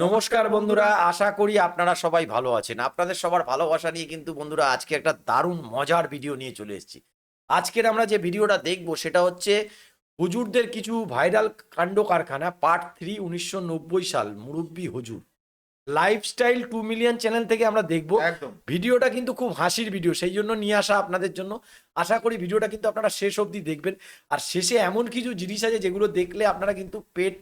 নমস্কার বন্ধুরা, আশা করি আপনারা সবাই ভালো আছেন। আপনাদের সবার ভালোবাসা নিয়ে কিন্তু বন্ধুরা আজকে একটা দারুণ মজার ভিডিও নিয়ে চলে এসেছি। আজকের আমরা যে ভিডিওটা দেখব সেটা হচ্ছে হুজুরদের কিছু ভাইরাল কাণ্ড কারখানা পার্ট 3 1990 সাল মুরব্বি হুজুর। লাইফস্টাইল 2 মিলিয়ন চ্যানেল থেকে আমরা দেখব। একদম। ভিডিওটা কিন্তু খুব হাসির ভিডিও, সেই জন্য নিয়ে আসা আপনাদের জন্য। আশা করি ভিডিওটা কিন্তু আপনারা শেষ অবধি দেখবেন। আর শেষে এমন কিছু জিনিস আছে যেগুলো দেখলে আপনারা কিন্তু পেট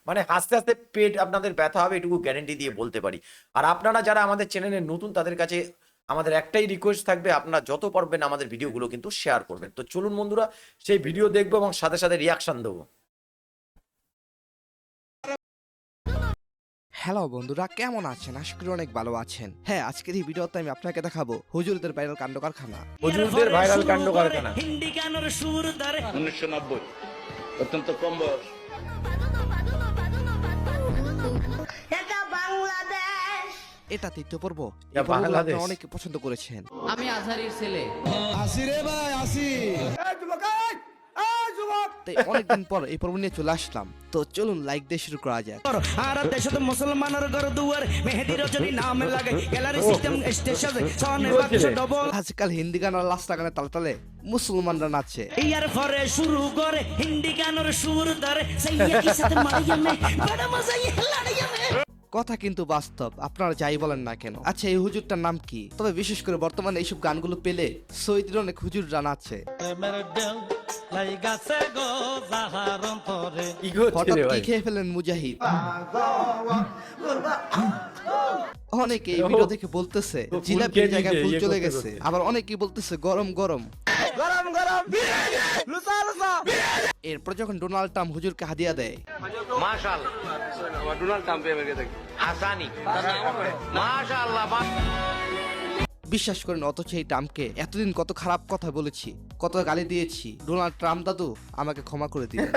মানে হাসতে হাসতে পেট আপনাদের ব্যথা হবে, এটুকু গ্যারেন্টি দিয়ে বলতে পারি। আর আপনারা যারা আমাদের চ্যানেলে নতুন তাদের কাছে আমাদের একটাই রিকোয়েস্ট থাকবে, আপনারা যত পারবেন আমাদের ভিডিওগুলো কিন্তু শেয়ার করবেন। তো চলুন বন্ধুরা, সেই ভিডিও দেখবো এবং সাথে সাথে রিয়াকশন দেবো। হ্যালো বন্ধুরা, কেমন আছেন? আশা করি অনেক ভালো আছেন। হ্যাঁ, আজকের এই ভিডিওতে আমি আপনাকে দেখাবো হুজুরদের ভাইরাল কাণ্ড কারখানা। হুজুরদের ভাইরাল কাণ্ড কারখানা 1990 অত্যন্ত কম বয়স। এটা তৃতীয় পর্ব। এটা এই পর্বগুলো বাংলাদেশ। আপনারা অনেকে পছন্দ করেছেন। আমি আজহারির ছেলে। তাই অনেকদিন পর এই পর্ব নিয়ে চলে আসলাম। তো চলুন লাইক দিয়ে শুরু করা যাক। আর দেশত মুসলমানের ঘর দুয়ার মেহেদি রজনী নাম লাগে গ্যালারি সিস্টেম স্টেশন সনে বাক্স ডবল আজকাল হিন্দি গান আর লাস্ট গানে তালে তালে মুসলমানরা নাচে। ইয়ার পরে শুরু করে হিন্দি গানের সুর ধরে সাইয়া কি সাথে মারিয়া মে বড় মজা ইয়ে লড়াইয়া মে। কথা কিন্তু বাস্তব, আপনারা যাই বলেন না কেন। আচ্ছা, এই হুজুরটার নাম কি? তবে বিশেষ করে বর্তমানে এইসব গানগুলো পেলে সৌদির অনেক হুজুররা নাচে। কি করছে হঠাৎ রে কি ভাই? খেয়ে ফেলেন মুজাহিদ? অনেকে এই ভিডিও দেখে বলতেছে তো ফুল জিলাপির খেয়ে জায়গায় নিয়েছে, ফুল ইয়ে চলে করতে গেছে। করতে। আবার অনেকেই বলতেছে গরম গরম। এরপর যখন ডোনাল্ড ট্রাম্প হুজুরকে হাদিয়া দেয়, বিশ্বাস করেন, অথচ এই ট্রাম্পকে এতদিন কত খারাপ কথা বলেছি, কত গালি দিয়েছি। ডোনাল্ড ট্রাম্প দাদু আমাকে ক্ষমা করে দিলেন।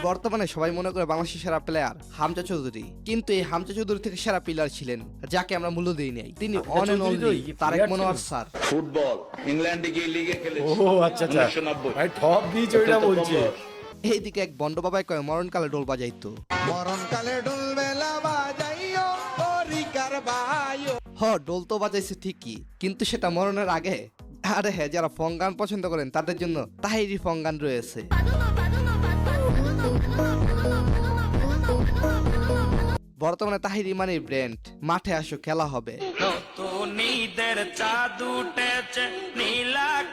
বর্তমানে সবাই মনে করে বাংলাদেশের সেরা প্লেয়ার হামজা চৌধুরী, কিন্তু এই হামজা চৌধুরী থেকে সেরা প্লেয়ার ছিলেন যাকে আমরা মূল্য দিই নাই। তিনি অন এন্ড চৌধুরী তো অনলি তারেক player মনোয়ার ছিলেন। স্যার। ফুটবল ইংল্যান্ডে গিয়ে লিগে খেলেছে। ও আচ্ছা আচ্ছা 1990 ভাই, ঠপ দিয়েছে ওইটা অত্যন্ত কম বলছে। বয়স। এইদিকে এক বন্ড বাবাই কয় মরণকালে ডোল বাজাইতো। হ, ডোল তো বাজাইছে ঠিকই, কিন্তু সেটা মরণের আগে। আরে হ্যাঁ, যারা ফং গান পছন্দ করেন তাদের জন্য তাহিরি ফং গান রয়েছে। বর্তমানে তাহিরি মানে ব্র্যান্ড। মাঠে আসো, খেলা হবে।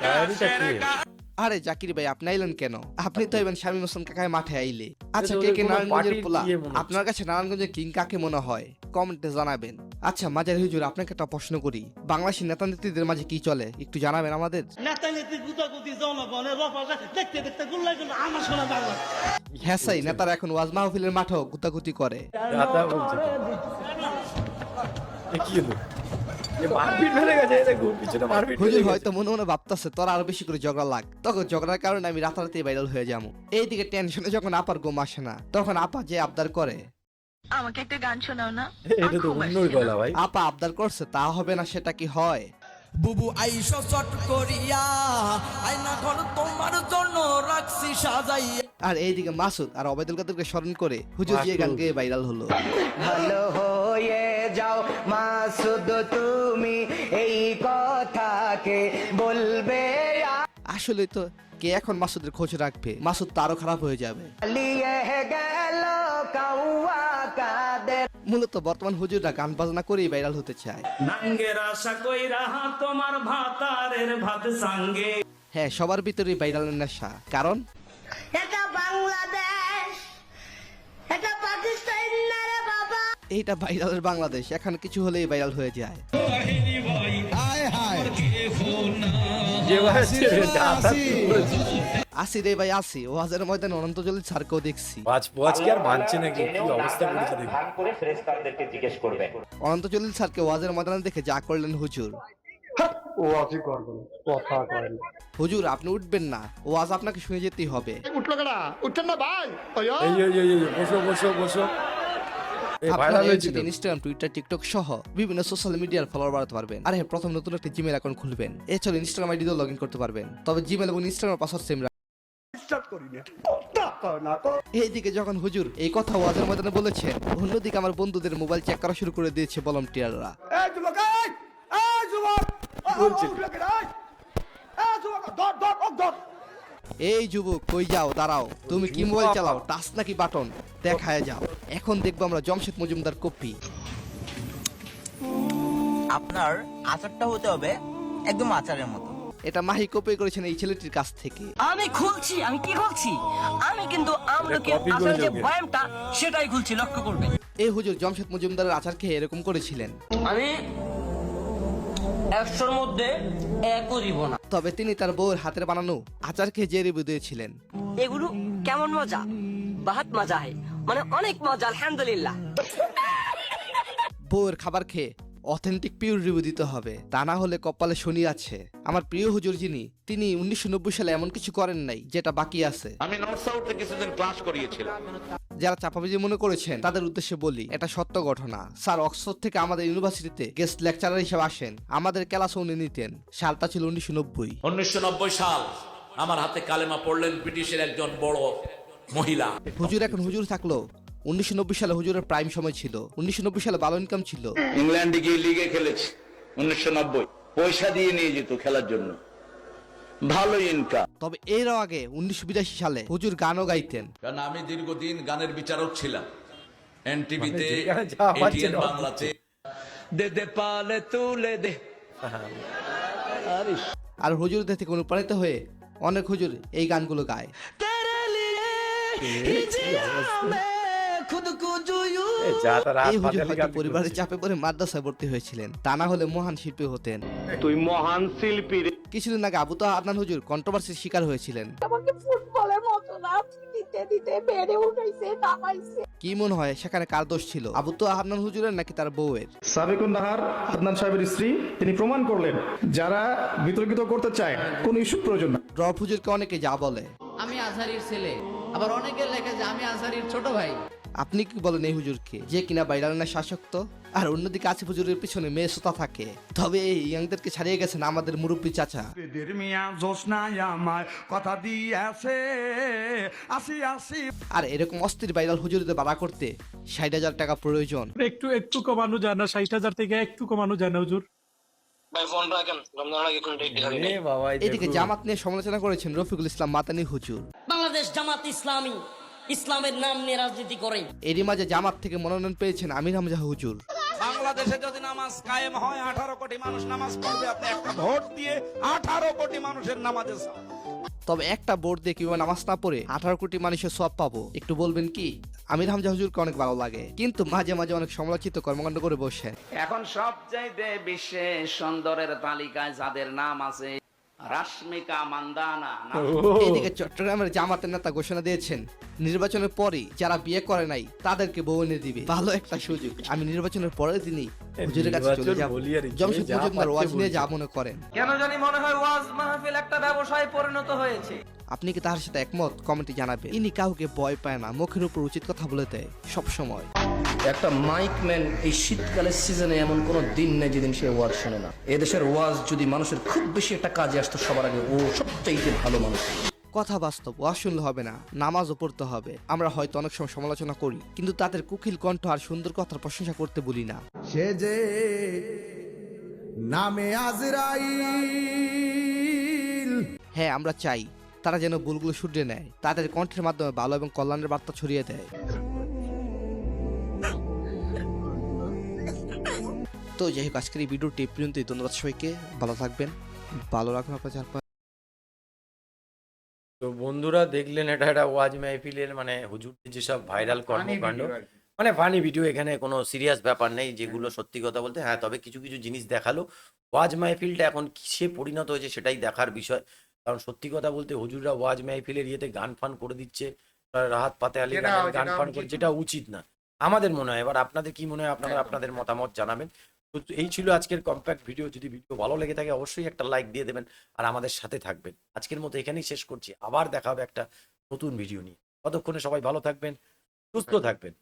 ডায়েরিটা কি? আরে জাকির ভাই, আপনি আইলেন কেন? আপনি তো এবেন শামীম হোসেন কাকায় মাঠে আইলে। আচ্ছা, কে ওদের কে কোনো নারায়ণগঞ্জের পার্টির পোলা? ইয়ে মনে হচ্ছে। আপনার কাছে নারায়ণগঞ্জের কিং কাকে মনে হয়? কমেন্টে জানাবেন। আচ্ছা মাজার হুজুর, আপনাকে একটা প্রশ্ন করি, বাংলাদেশের নেতা নেত্রীদের মাঝে কি চলে একটু জানাবেন আমাদের। নেতা নেত্রী গুতাগুতি জনগণের রফা দেখতে দেখতে গুল্লাই গুলো আমার শোনা বাংলা। হ্যাঁ সাই, নেতারা এখন ওয়াজ মাহফিলের মাঠেও গুতাগুতি করে। দাদা বলছে তো। এ কি হলো? এ মারপিট বেড়ে গেছে, এই দেখো পিছনে মারপিট হুজুর বেড়ে গেছে। হয়তো মনে মনে ভাবতেছে তোরা আরো বেশি করে ঝগড়া লাগ, তখন ঝগড়ার কারণে আমি রাতারাতি ভাইরাল হয়ে যাবো। এইদিকে টেনশনে যখন আপার ঘুম আসে না, তখন আপা যে আবদার করে, আমাকে একটা গান শোনাও না। এটা তো অন্যই গলা ভাই। আপা আবদার করছে তা হবে না, সেটা কি হয়? বুবু আইসো চট করিয়া আয়না ঘর তোমার জন্য রাখছি সাজাই। আর এইদিকে মাসুদ আর ওবায়দুল কাদেরকে স্মরণ করে হুজুর যে গান গেয়ে ভাইরাল হলো। ভালো হয়ে যাও মাসুদ, তুমি এই কথাকে বলবে আসলে তো কে এখন মাসুদের খোঁজ রাখবে? মাসুদ তো আরো খারাপ হয়ে যাবে। আলিয়ে গেল কাউয়া কাদের মূলত বর্তমান হুজুররা গান বাজনা করেই ভাইরাল হতে চায়। নাঙ্গের আশা কইরা তোমার ভাতারের ভাত সঙ্গে। হ্যাঁ, সবার ভিতরেই ভাইরালের নেশা। কারণ এটা বাংলাদেশ, এটা পাকিস্তান না রে বাবা। এইটা ভাইরালের বাংলাদেশ, এখানে কিছু হলেই ভাইরাল হয়ে যায়। যে ভাই আছে দাদা বলেছে। আসি রে ভাই আসি, ওয়াজের ময়দানে অনন্ত জলিল স্যারকেও দেখছি। পাঁচ পাঁচ কি আর মানছে নাকি? কি অবস্থা করেছে দেখি। ধান করে ফেরেশতাদেরকে জিজ্ঞেস করবেন। অনন্ত জলিল স্যারকে ওয়াজের ময়দানে দেখে যা করলেন হুজুর। হুজুর আপনি উঠবেন না, ওয়াজ আপনাকে শুনে যেতেই হবে। এই বসো বসো বসো। এই আপনারা ভাইরাল হয়েছিল। ইনস্টাগ্রাম, টুইটার, টিকটক সহ বিভিন্ন সোশ্যাল মিডিয়ার ফলোয়ার বাড়াতে পারবেন। আর হ্যাঁ, প্রথম নতুন একটা জিমেল অ্যাকাউন্ট খুলবেন। এছাড়া ইনস্টাগ্রাম আইডি দিয়ে লগ ইন করতে পারবেন। তবে জিমেল এবং ইনস্টাগ্রাম পাসওয়ার্ড সেম এইদিকে যখন হুজুর এই কথা ওয়াজের ময়দানে বলেছেন, অন্যদিকে আমার বন্ধুদের মোবাইল চেক করা শুরু করে দিয়েছে ভলান্টিয়াররা। এই যুবক কই যাও, দাঁড়াও, তুমি কি মোবাইল চালাও, টাচ নাকি বাটন, দেখায় যাও। এখন দেখবো আমরা জমশেদ মজুমদার কপি। আপনার আচারটা হতে হবে একদম আচারের মতো। এটা মাহি কপি করেছেন এই ছেলেটির কাছ থেকে। আমি খুলছি, আমি কি খুলছি? আমি কিন্তু আমলকির আচার যে বয়ামটা সেটাই খুলছি, লক্ষ্য করবেন। এই হুজুর জমশেদ মজুমদারের আচার খেয়ে এরকম করেছিলেন। আমি 100-র মধ্যে 1-ও দিব না। তবে তিনি তার বউয়ের হাতের বানানো আচার খেয়ে যে রিভিউ দিয়েছিলেন। এগুলো কেমন মজা, বাহাত মজা হয়, মানে অনেক মজা, আলহামদুলিল্লাহ। বউয়ের খাবার খেয়ে অথেন্টিক পিওর রিভিউ দিতে হবে, তা না হলে কপালে শনি আছে। আমার প্রিয় হুজুর যিনি, তিনি 1990 সালে এমন কিছু করেন নাই যেটা বাকি আছে। আমি নর্থ সাউথে কিছুদিন ক্লাস করিয়েছিলাম। যারা চাপাবাজি মনে করেছেন তাদের উদ্দেশ্যে বলি, এটা সত্য ঘটনা। স্যার অক্সফোর্ড থেকে আমাদের ইউনিভার্সিটিতে গেস্ট লেকচারার হিসেবে আসেন, আমাদের ক্লাসও উনি নিতেন। সালটা ছিল 1990। 1990 সাল আমার হাতে কালেমা পড়লেন ব্রিটিশের একজন বড় মহিলা। হুজুর এখন হুজুর থাকলো, 1990 সালে হুজুরের প্রাইম সময় ছিল। 1990 সালে ভালো ইনকাম ছিল। ইংল্যান্ডে গিয়ে লিগে খেলেছি 1990, পয়সা দিয়ে নিয়ে যেত খেলার জন্য, ভালো ইনকাম। তবে এর আগে 1982 সালে হুজুর গানও গাইতেন। কারণ আমি দীর্ঘদিন গানের বিচারক ছিলাম এনটিভিতে, যেখানে যা পাচ্ছে এটিএন না। বাংলাতে। দে দে পালে তুলে দে। আর হুজুরদের থেকে অনুপ্রাণিত হয়ে অনেক হুজুর এই গানগুলো গায়। যা তার হাত এই হুজুর পাতালি হয়তো গান পরিবারের চাপে পড়ে মাদ্রাসায় ভর্তি হয়েছিলেন, তা না হলে মহান শিল্পী হতেন। তুই মহান শিল্পী। কিছুদিন আগে আবু তাহা আদনান হুজুর কন্ট্রোভার্সির শিকার হয়েছিলেন। আমাকে ফুটবলের মতো না দিতে দিতে বেড়ে উঠাইছে, নামাইছে। কি মনে হয় সেখানে কার দোষ ছিল, আবু তাহা আদনান হুজুরের নাকি তার বউয়ের? সাবেকুন নাহার আদনান সাহেবের স্ত্রী, তিনি প্রমাণ করলেন যারা বিতর্কিত করতে চায় কোনো ইস্যু প্রয়োজন না। রব হুজুরকে অনেকে যা বলে। আমি আজহারির ছেলে, আবার অনেকের লেখা যে আমি আজহারির ছোট ভাই। আপনি কি বলেন এই হুজুরকে, যে কিনা বাইরানের শাসক্ত, আর অন্যদিকে আসিফ হুজুরের পিছনে মেয়ে শ্রোতা থাকে? তবে এই ইয়াংদেরকে ছাড়িয়ে গেছেন আমাদের মুরব্বী চাচা। আর এরকম অস্থির ভাইরাল হুজুরদের বাড়া করতে 60,000 টাকা প্রয়োজন। একটু কমানো যায় না? 60,000 থেকে একটু কমানো যায় না হুজুর? এ বাবা, এই এদিকে দেখুন। জামাত নিয়ে সমালোচনা করেছেন রফিকুল ইসলাম মাদানী হুজুর। বাংলাদেশ জামাত ইসলামী ইসলামের নাম নিয়ে রাজনীতি করে। এরই মাঝে জামাত থেকে মনোনয়ন পেয়েছেন আমির হামজা হুজুর। বাংলাদেশে যদি নামাজ কায়েম হয়, 18 কোটি মানুষ নামাজ পড়বে, আপনি একটা ভোট দিয়ে 18 কোটি মানুষের নামাজে যান। তবে একটা ভোট দিয়ে কিভাবে নামাজ না পড়ে 18 কোটি মানুষের সব পাবো, একটু বলবেন কি? আমির হামজা হুজুরকে অনেক ভালো লাগে, কিন্তু মাঝে মাঝে অনেক সমালোচিত কর্মকাণ্ড করে বসেন। এখন সবচাইতে বিশ্বে সুন্দরের তালিকায় যাদের নাম আছে রাশমিকা মান্দানা। এদিকে চট্টগ্রামের জামাতের নেতা ঘোষণা দিয়েছেন নির্বাচনের পরই যারা বিয়ে করে নাই তাদেরকে বউ এনে দিবে। ভালো একটা সুযোগ। আমি নির্বাচনের পরের দিনই হুজুরের কাছে চলে যাব। বলি আর জমশেদ যা মজুমদার পাচ্ছে ওয়াজ নিয়ে বলছে। যা মনে করেন। কেন জানি মনে হয় ওয়াজ মাহফিল একটা ব্যবসায় পরিণত হয়েছে। আপনি কি তার সাথে একমত? কমেন্টে জানাবেন। ইনি কাউকে ভয় পায় না, মুখের উপর উচিত কথা বলে দেয় সব সময়। একটা মাইকম্যান এই শীতকালের সিজনে এমন কোনো দিন নেই যেদিন সে ওয়াজ শোনে না। এদেশের ওয়াজ যদি মানুষের খুব বেশি একটা কাজে আসতো, সবার আগে ও সবচাইতে ভালো মানুষ। কথা বাস্তব, ওয়াজ শুনলে হবে না, নামাজও পড়তে হবে। আমরা হয়তো অনেক সময় সমালোচনা করি, কিন্তু তাদের কুকিল কণ্ঠ আর সুন্দর কথার প্রশংসা করতে বলি না। সে যে নামে আজরাইল। হ্যাঁ, আমরা চাই তারা যেন ভুলগুলো শুধরে নেয়, তাদের কণ্ঠের মাধ্যমে ভালো এবং কল্যাণের বার্তা ছড়িয়ে দেয়। তো যাই হোক, আজকের এই ভিডিওটি এই পর্যন্তই। ধন্যবাদ সবাইকে, ভালো থাকবেন, ভালো রাখুন আপনার চারপাশে। তো বন্ধুরা দেখলেন, এটা একটা ওয়াজ মাহফিলের মানে হুজুরদের যেসব ভাইরাল কর্মকাণ্ড, মানে ফানি ভিডিও। এখানে কোনো সিরিয়াস ব্যাপার নেই, যেগুলো সত্যি কথা বলতে। হ্যাঁ, তবে কিছু কিছু জিনিস দেখালো। ওয়াজ মাহফিলটা এখন কিসে পরিণত হয়েছে সেটাই দেখার বিষয়। কারণ সত্যি কথা বলতে হুজুররা ওয়াজ মাহফিলের ইয়েতে গান ফান করে দিচ্ছে, রাহাত ফাতে আলী গান ফান করে, যেটা উচিত না আমাদের মনে হয়। এবার আপনাদের কি মনে হয়, আপনারা আপনাদের মতামত জানাবেন। তো এই ছিল আজকের কম্প্যাক্ট ভিডিও। যদি ভিডিও ভালো লেগে থাকে অবশ্যই একটা লাইক দিয়ে দেবেন আর আমাদের সাথে থাকবেন। আজকের মতো এখানেই শেষ করছি, আবার দেখা হবে একটা নতুন ভিডিও নিয়ে। ততক্ষণে সবাই ভালো থাকবেন, সুস্থ থাকবেন।